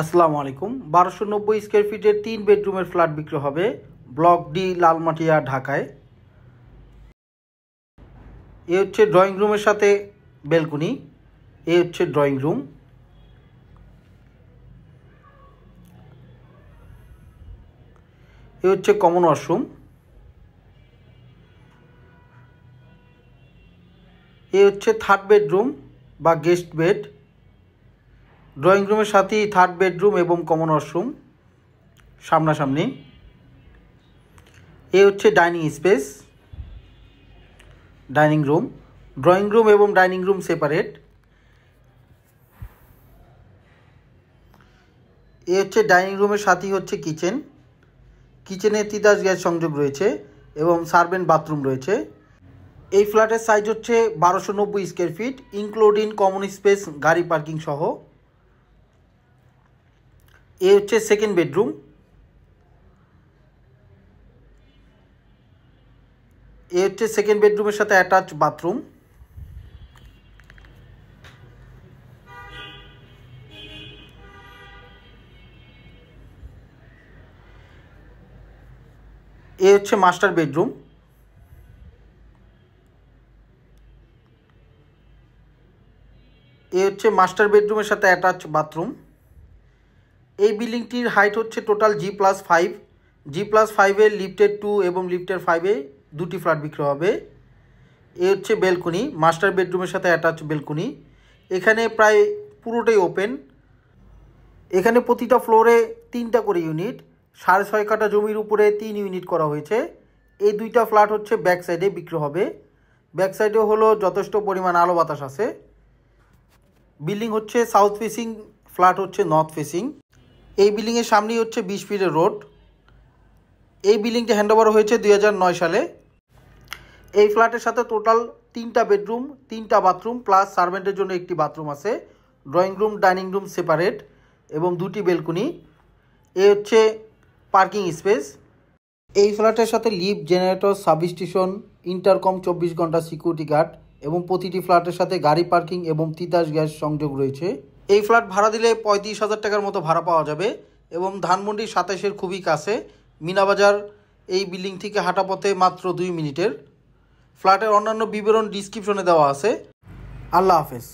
আসসালামু আলাইকুম। 1290 স্কোয়ার ফিটের 3 বেডরুমের ফ্ল্যাট বিক্রি হবে ব্লক ডি, লালমাটিয়া, ঢাকায়। এ হচ্ছে ড্রয়িং রুমের সাথে ব্যালকনি। এ হচ্ছে ড্রয়িং রুম। এ হচ্ছে কমন ওয়াশরুম। এ হচ্ছে থার্ড বেডরুম বা গেস্ট বেড। ড্রয়িং রুমের সাথেই থার্ড বেডরুম এবং কমন ওয়াশরুম সামনাসামনি। এ হচ্ছে dining space, dining room. Drawing room এবং ডাইনিং রুম সেপারেট। এ হচ্ছে ডাইনিং রুমের সাথেই হচ্ছে কিচেন। কিচেনে তিতাস গ্যাস সংযোগ রয়েছে এবং সার্ভেন্ট বাথরুম রয়েছে। এই ফ্ল্যাটের সাইজ হচ্ছে 1290 square feet, including common space, গাড়ি পার্কিং সহ। এ হচ্ছে সেকেন্ড বেডরুম। এ হচ্ছে সেকেন্ড বেডরুমের সাথে অ্যাটাচ বাথরুম। এ হচ্ছে মাস্টার বেডরুম। এ হচ্ছে মাস্টার বেডরুমের সাথে অ্যাটাচ বাথরুম। এই বিল্ডিংটির হাইট হচ্ছে টোটাল G+5। G+5-এর লিফটের 2 এবং লিফটের 5-এ দুটি ফ্ল্যাট বিক্রি হবে। এ হচ্ছে বেলকনি, মাস্টার বেডরুমের সাথে অ্যাটাচ বেলকনি। এখানে প্রায় পুরোটাই ওপেন। এখানে প্রতিটা ফ্লোরে 3টা করে ইউনিট। 6.5 কাঠা জমির উপরে 3 ইউনিট করা হয়েছে। এই দুইটা ফ্ল্যাট হচ্ছে ব্যাক সাইডে বিক্রি হবে। ব্যাক সাইডেও হলো যথেষ্ট পরিমাণ আলো বাতাস আছে। বিল্ডিং হচ্ছে সাউথ ফেসিং, ফ্ল্যাট হচ্ছে নর্থ ফেসিং। এই বিল্ডিংয়ের সামনেই হচ্ছে 20 ফিটের রোড। এই বিল্ডিংটি হ্যান্ডওভার হয়েছে 2009 সালে। এই ফ্ল্যাটের সাথে টোটাল 3টা বেডরুম, 3টা বাথরুম প্লাস সার্ভেন্টের জন্য একটি বাথরুম আছে। Drawing room, dining room separate এবং দুটি বেলকনি। এ হচ্ছে পার্কিং স্পেস। এই ফ্ল্যাটের সাথে লিফট, জেনারেটর, সাবস্টেশন, ইন্টারকম, 24 ঘন্টা সিকিউরিটি গার্ড এবং প্রতিটি ফ্ল্যাটের সাথে গাড়ি পার্কিং এবং তিতাস গ্যাস সংযোগ রয়েছে। এই ফ্ল্যাট ভাড়া দিলে 35,000 টাকার মতো ভাড়া পাওয়া যাবে এবং ধানমন্ডি 27-এর খুবই কাছে। মিনাবাজার এই বিল্ডিং থেকে হাঁটা পথে মাত্র 2 মিনিটের। ফ্ল্যাটের অন্যান্য বিবরণ ডিসক্রিপশনে দেওয়া আছে। আল্লাহ হাফেজ।